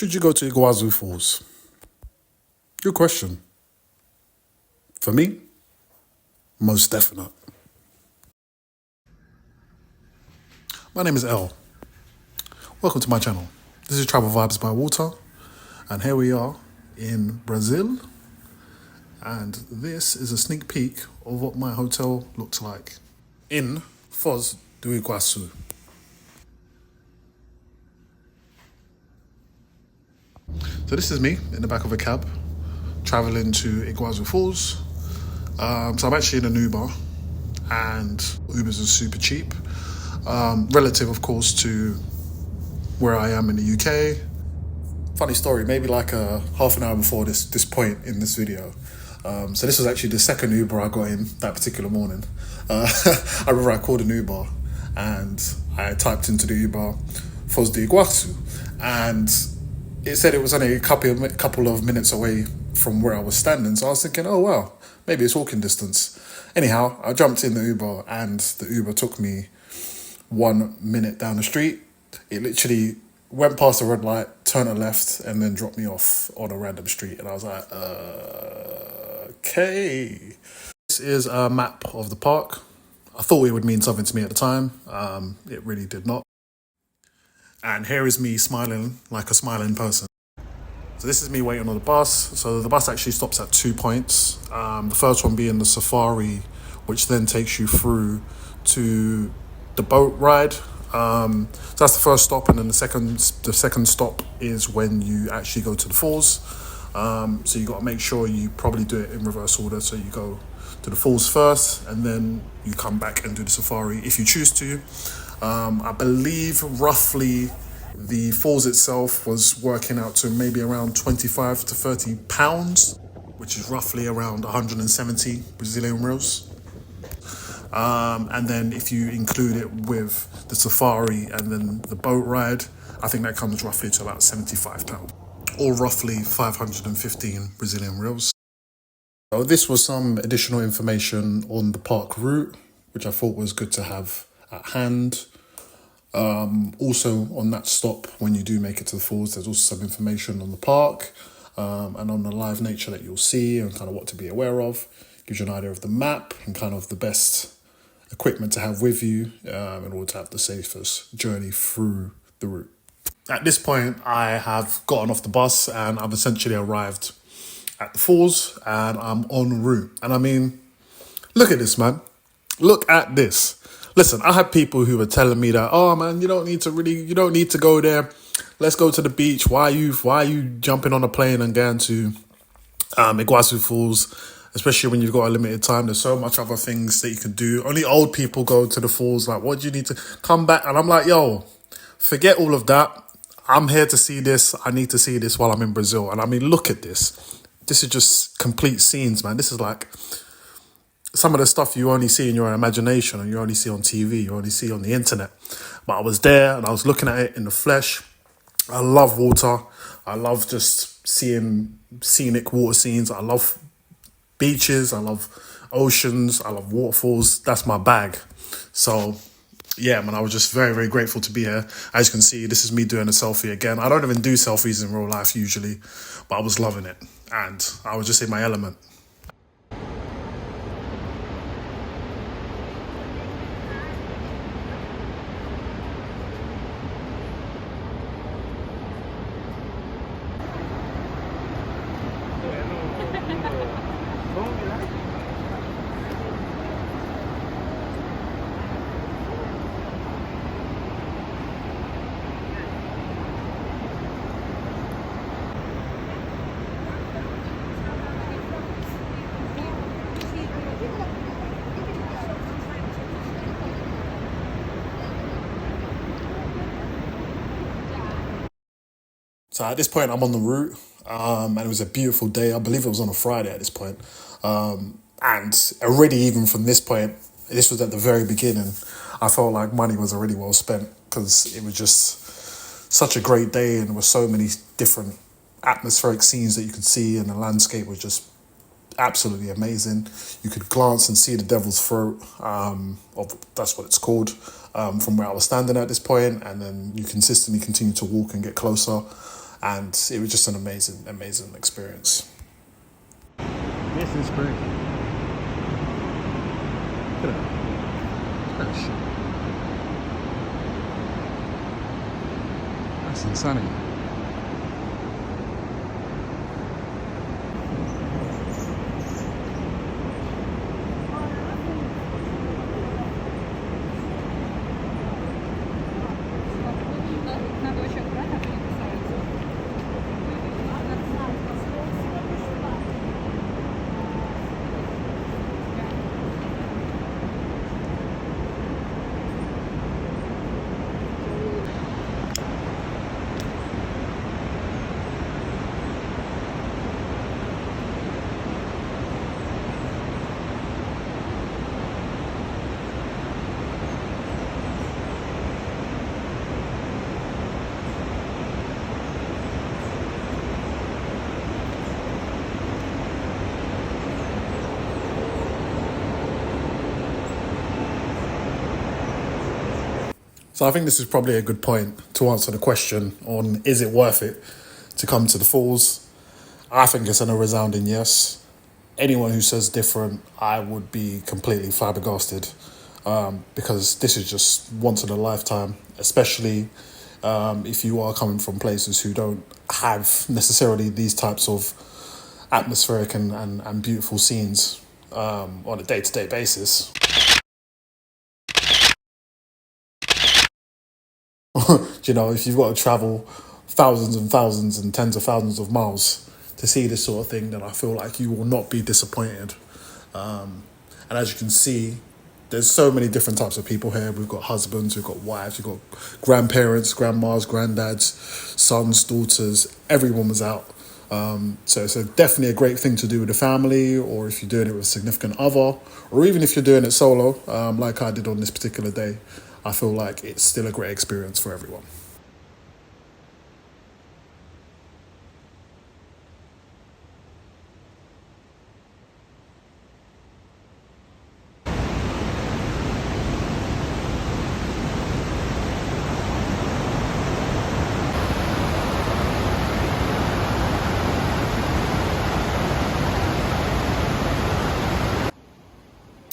Should you go to Iguazu Falls? Good question. For me, most definite. My name is El. Welcome to my channel. This is Travel Vibes by Water, and here we are in Brazil. And this is a sneak peek of what my hotel looks like in Foz do Iguaçu. So this is me in the back of a cab, traveling to Iguazu Falls. So I'm actually in an Uber, and Ubers are super cheap, relative, of course, to where I am in the UK. Funny story, maybe like a half an hour before this point in this video. So this was actually the second Uber I got in that particular morning. I remember I called an Uber and I typed into the Uber Foz do Iguaçu, and it said it was only a couple of minutes away from where I was standing. So I was thinking, oh wow, maybe it's walking distance. Anyhow, I jumped in the Uber and the Uber took me 1 minute down the street. It literally went past the red light, turned a left, and then dropped me off on a random street. And I was like, okay. This is a map of the park. I thought it would mean something to me at the time. It really did not. And here is me smiling like a smiling person. So this is me waiting on the bus. So the bus actually stops at 2 points. The first one being the safari, which then takes you through to the boat ride. So that's the first stop, and then the second stop is when you actually go to the falls. So you got to make sure you probably do it in reverse order. So you go to the falls first, and then you come back and do the safari if you choose to. I believe roughly the falls itself was working out to maybe around 25 to 30 pounds, which is roughly around 170 Brazilian reals. And then if you include it with the safari and then the boat ride, I think that comes roughly to about £75, or roughly 515 Brazilian reals. So this was some additional information on the park route, which I thought was good to have at hand. Also on that stop, when you do make it to the falls, there's also some information on the park and on the live nature that you'll see and kind of what to be aware of. Gives you an idea of the map and kind of the best equipment to have with you in order to have the safest journey through the route. At this point, I have gotten off the bus and I've essentially arrived at the falls and I'm en route. And I mean, look at this, man. Look at this. Listen, I had people who were telling me that, oh man, you don't need to go there. Let's go to the beach. Why are you jumping on a plane and going to Iguazu Falls? Especially when you've got a limited time. There's so much other things that you can do. Only old people go to the falls. Like, what do you need to come back? And I'm like, yo, forget all of that. I'm here to see this. I need to see this while I'm in Brazil. And I mean, look at this. This is just complete scenes, man. This is like some of the stuff you only see in your imagination, or you only see on TV, you only see on the internet. But I was there and I was looking at it in the flesh. I love water. I love just seeing scenic water scenes. I love beaches. I love oceans. I love waterfalls. That's my bag. So yeah, man, I was just very, very grateful to be here. As you can see, this is me doing a selfie again. I don't even do selfies in real life usually, but I was loving it. And I was just in my element. So at this point, I'm on the route, and it was a beautiful day. I believe it was on a Friday at this point. And already, even from this point, this was at the very beginning, I felt like money was already well spent because it was just such a great day and there were so many different atmospheric scenes that you could see, and the landscape was just absolutely amazing. You could glance and see the Devil's Throat, that's what it's called, from where I was standing at this point, and then you consistently continue to walk and get closer. and it was just an amazing experience. This is great. Look at that shit. That's insanity. So I think this is probably a good point to answer the question on is it worth it to come to the falls. I think it's a resounding yes. Anyone who says different, I would be completely flabbergasted, because this is just once in a lifetime, especially if you are coming from places who don't have necessarily these types of atmospheric and beautiful scenes on a day-to-day basis. You know, if you've got to travel thousands and thousands and tens of thousands of miles to see this sort of thing, then I feel like you will not be disappointed. And as you can see, there's so many different types of people here. We've got husbands, we've got wives, we've got grandparents, grandmas, granddads, sons, daughters. Everyone was out. So it's definitely a great thing to do with a family, or if you're doing it with a significant other, or even if you're doing it solo, like I did on this particular day. I feel like it's still a great experience for everyone.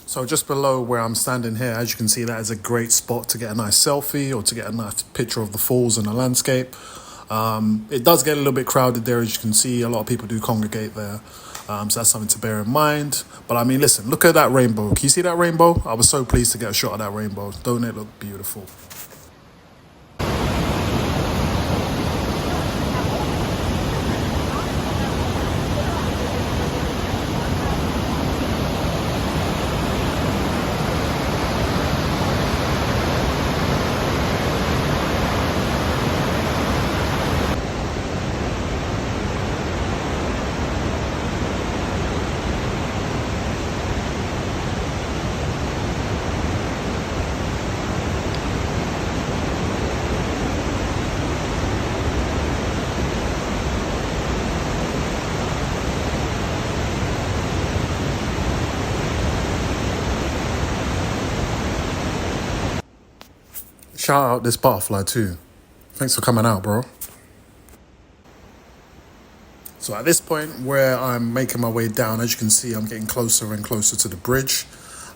So just below where I'm standing here, as you can see, that is a great spot to get a nice selfie or to get a nice picture of the falls and the landscape. It does get a little bit crowded there, as you can see. A lot of people do congregate there. So that's something to bear in mind. But I mean, listen, look at that rainbow. Can you see that rainbow? I was so pleased to get a shot of that rainbow. Don't it look beautiful? Shout out this butterfly too. Thanks for coming out, bro. So at this point where I'm making my way down, as you can see, I'm getting closer and closer to the bridge.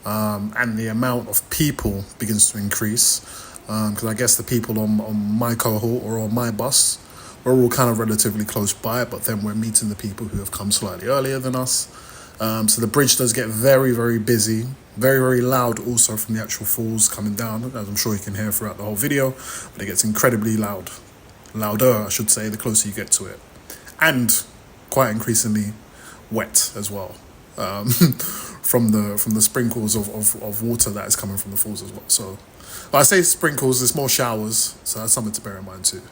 And the amount of people begins to increase. Because I guess the people on my cohort or on my bus, we're all kind of relatively close by, but then we're meeting the people who have come slightly earlier than us. So the bridge does get very, very busy, very, very loud also from the actual falls coming down, as I'm sure you can hear throughout the whole video, but it gets incredibly loud. Louder, I should say, the closer you get to it. And quite increasingly wet as well. From the sprinkles of water that is coming from the falls as well. So, but I say sprinkles, it's more showers, so that's something to bear in mind too.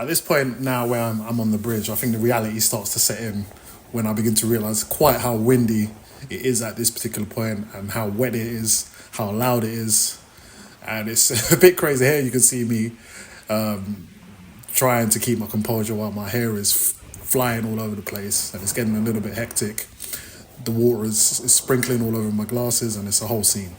at this point now where I'm on the bridge, I think the reality starts to set in when I begin to realise quite how windy it is at this particular point and how wet it is, how loud it is. And it's a bit crazy here. You can see me trying to keep my composure while my hair is flying all over the place and it's getting a little bit hectic. The water is sprinkling all over my glasses and it's a whole scene.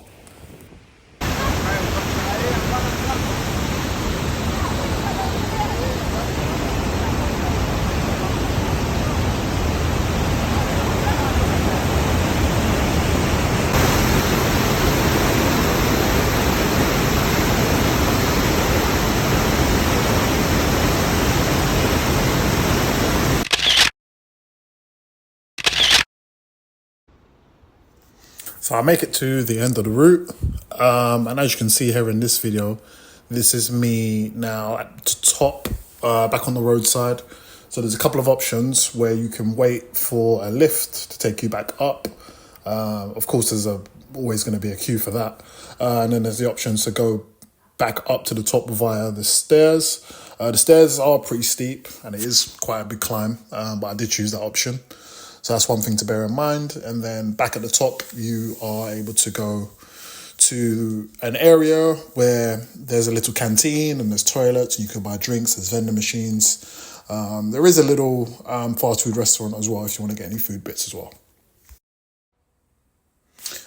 So I make it to the end of the route, and as you can see here in this video, this is me now at the top, back on the roadside. So there's a couple of options where you can wait for a lift to take you back up. Of course, there's always going to be a queue for that. And then there's the options to go back up to the top via the stairs. The stairs are pretty steep and it is quite a big climb, but I did choose that option. So that's one thing to bear in mind. And then back at the top, you are able to go to an area where there's a little canteen and there's toilets. You can buy drinks, there's vending machines. There is a little fast food restaurant as well if you want to get any food bits as well.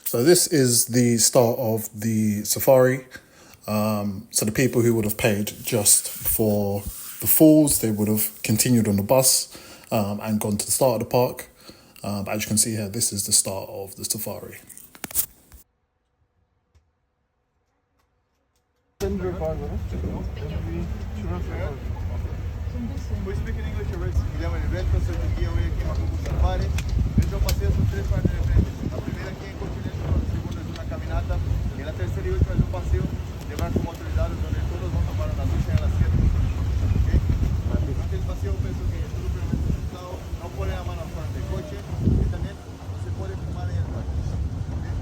So this is the start of the safari. So the people who would have paid just for the falls, they would have continued on the bus and gone to the start of the park. But as you can see here, this is the start of the safari. Vou speak in English already. Guilherme Oliveira, professor de guia, eu ia aqui em Macuco Safari. Eu já passei essas três partes diferentes. A primeira aqui em Continente, a segunda aqui na caminata. E na terceira e última é um passeio, levar com motorizados, onde todos vão tomar na ducha e na cedo. Ok? Aquele passeio eu penso que é tudo prevenção, não pôr a mão na frente do coche e também você pode fumar em parte. Okay?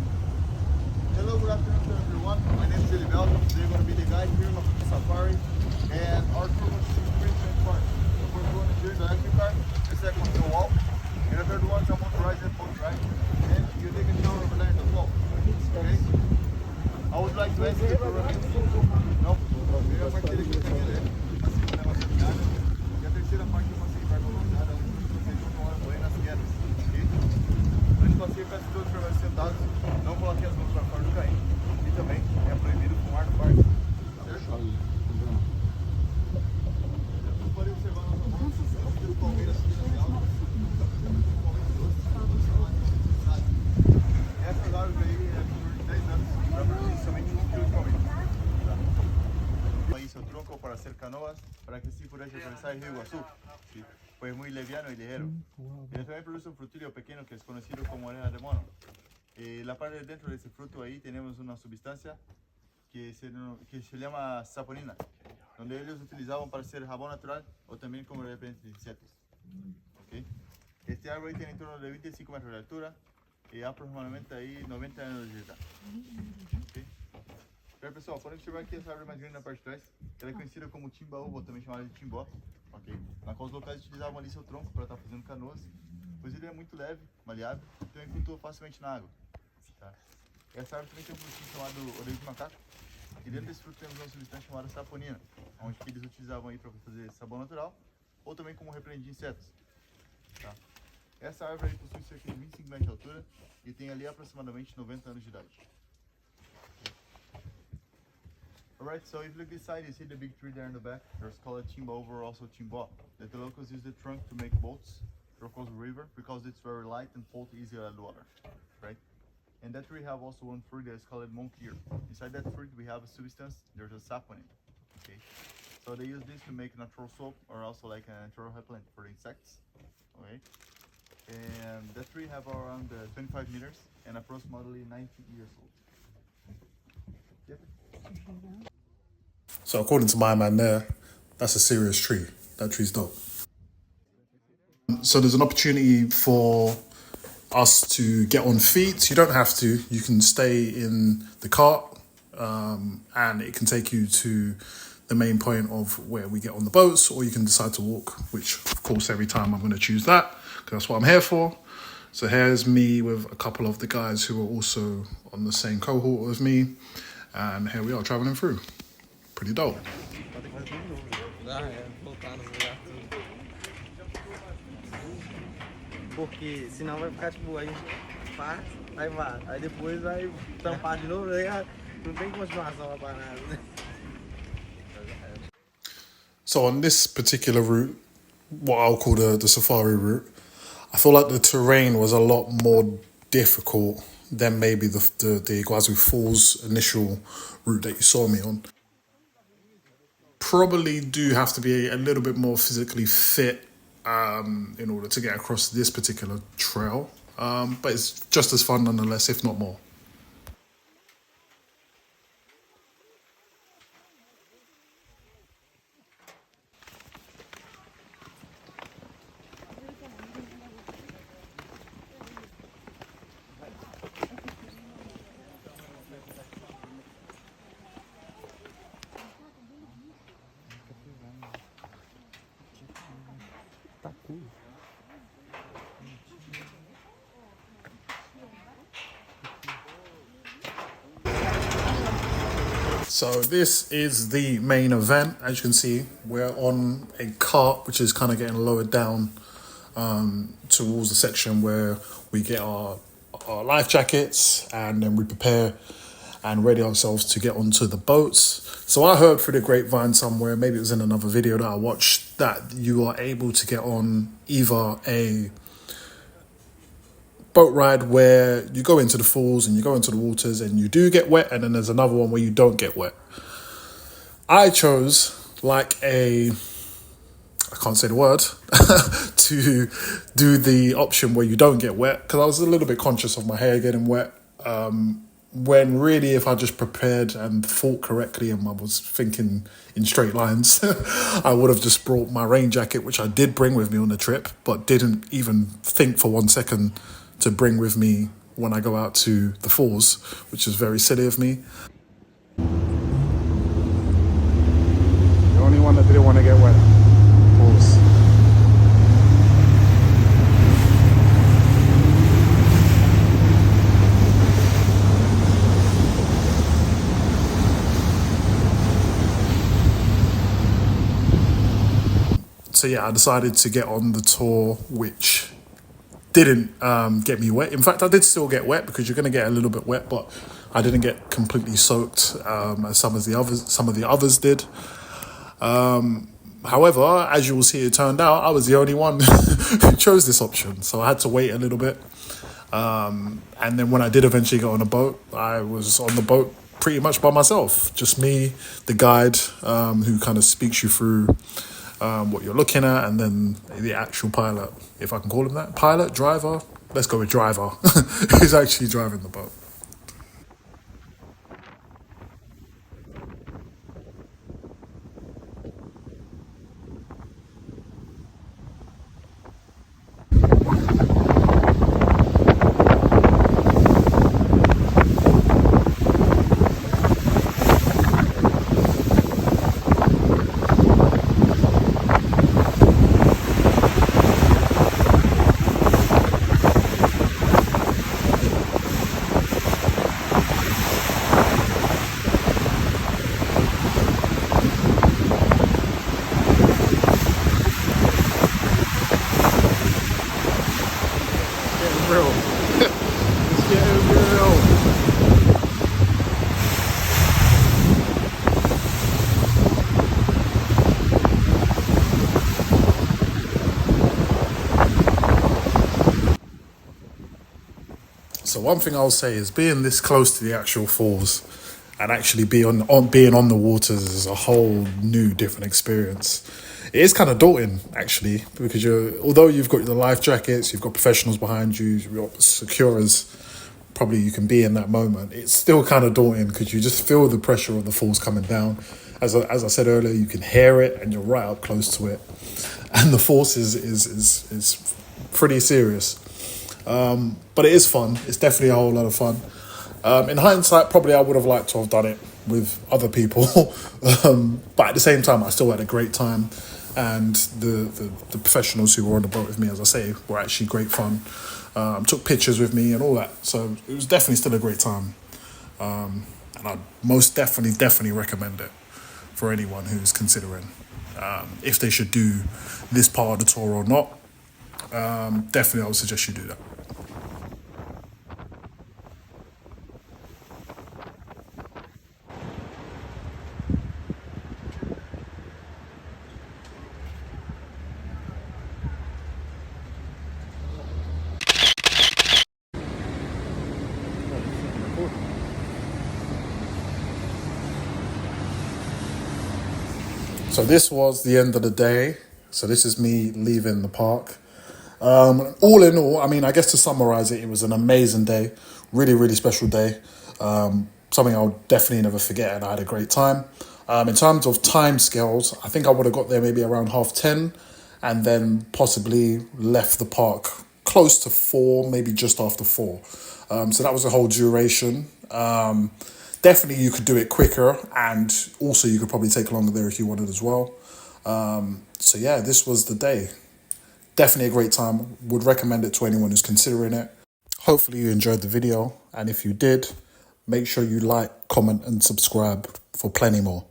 Hello, good afternoon to everyone. My name is Elivel. Today we're going to be the guide here in Macuco Safari. And our tour was pretty far. The first one is here, the electric car. The second one is the walk. And the third one is a motorized boat ride. And you take a shower over there as well. Okay? I would like to ask you for a No? Primeira partida que eu tenho ali. A segunda é uma caminhada. E a terceira parte eu passei para uma caminhada onde vocês vão tomar banho nas quedas. Ok? Durante o passeio, peço todos para mais sentados. Não coloquem as mãos para fora do carrinho. E também é proibido fumar no parque. Certo? Essas árvores aí é por 10 anos para produzir somente 1 quilo de palmito. Ahí seu tronco para hacer canoas, para que así pudieras atravesar el río Iguazu. Sí. Pues muy liviano y ligero. Y también produce un frutillo pequeño que es conocido como arena de mono. La parte de dentro de ese fruto ahí tenemos una sustancia que se llama saponina, donde ellos utilizaban para hacer jabón natural o también como repelente de insectos. ¿Okay? Este árbol tiene en torno de 25 metros de altura y aproximadamente aí 90 anos de idade. Okay? Agora, pessoal, podem observar que essa árvore mais grande na parte de trás, ela é conhecida como timbaúba, ou também chamada de timbó, okay? Na qual os locais utilizavam ali seu tronco para estar fazendo canoas, pois ele é muito leve, maleável e também flutua facilmente na água. Tá? Essa árvore também tem um frutinho chamado orelha de macaco, e dentro desse fruto temos uma substância chamada saponina, onde eles utilizavam aí para fazer sabão natural, ou também como repelente de insetos. Tá? Essa árvore aí possui cerca de 25 metros de altura e tem ali aproximadamente 90 anos de idade. Alright, so if you look this side, you see the big tree there in the back. There's called a timbaúba or also timbó. That the locals use the trunk to make boats across the river because it's very light and float easily on the water, right? And that tree have also one fruit that is called monk ear. Inside that fruit we have a substance, there's a saponin. Okay, so they use this to make natural soap or also like a natural repellent for insects. Okay, and that tree have around 25 meters and approximately 90 years old. Yep. So according to my man there, that's a serious tree. That tree's dope. So there's an opportunity for us to get on feet. You don't have to. You can stay in the cart and it can take you to the main point of where we get on the boats, or you can decide to walk, which of course every time I'm going to choose that because that's what I'm here for. So here's me with a couple of the guys who are also on the same cohort as me, and here we are traveling through. Pretty dope. Porque senão vai ficar tipo, a gente faz, aí vai, aí depois vai tampar de novo, aí não tem continuação a parada. So on this particular route, what I'll call the safari route, I feel like the terrain was a lot more difficult than maybe the Iguazu Falls initial route that you saw me on. Probably do have to be a little bit more physically fit in order to get across this particular trail. But it's just as fun nonetheless, if not more. So this is the main event. As you can see, we're on a cart, which is kind of getting lowered down towards the section where we get our life jackets, and then we prepare and ready ourselves to get onto the boats. So I heard through the grapevine somewhere, maybe it was in another video that I watched, that you are able to get on either a boat ride where you go into the falls and you go into the waters and you do get wet, and then there's another one where you don't get wet. I chose like I can't say the word, to do the option where you don't get wet, because I was a little bit conscious of my hair getting wet. When really, if I just prepared and thought correctly and I was thinking in straight lines, I would have just brought my rain jacket, which I did bring with me on the trip, but didn't even think for 1 second to bring with me when I go out to the falls, which is very silly of me. The only one that didn't want to get wet. Pause. So yeah, I decided to get on the tour, which didn't get me wet. In fact, I did still get wet, because you're going to get a little bit wet, but I didn't get completely soaked as some of the others did. However, as you will see, it turned out I was the only one who chose this option, so I had to wait a little bit. And then when I did eventually get on a boat, I was on the boat pretty much by myself, just me, the guide, who kind of speaks you through what you're looking at, and then the actual pilot, if I can call him that, pilot, driver, let's go with driver, who's actually driving the boat. So one thing I'll say is being this close to the actual falls and actually being on the waters is a whole new different experience. It is kind of daunting actually, because although you've got the life jackets, you've got professionals behind you, you've got secure as probably you can be in that moment. It's still kind of daunting because you just feel the pressure of the falls coming down. As I said earlier, you can hear it and you're right up close to it, and the force is pretty serious. But it is fun. It's definitely a whole lot of fun. In hindsight, probably I would have liked to have done it with other people. But at the same time, I still had a great time. And the professionals who were on the boat with me, as I say, were actually great fun. Took pictures with me and all that. So it was definitely still a great time. And I'd most definitely recommend it for anyone who's considering if they should do this part of the tour or not. Definitely, I would suggest you do that. So this was the end of the day. So this is me leaving the park. All in all, I mean, I guess to summarize it, it was an amazing day. Really, really special day. Something I'll definitely never forget, and I had a great time. In terms of time scales, I think I would have got there maybe around 10:30 and then possibly left the park close to 4, maybe just after 4. So that was the whole duration. Definitely you could do it quicker, and also you could probably take longer there if you wanted as well. So yeah, this was the day. Definitely a great time. Would recommend it to anyone who's considering it. Hopefully you enjoyed the video, and if you did, make sure you like, comment and subscribe for plenty more.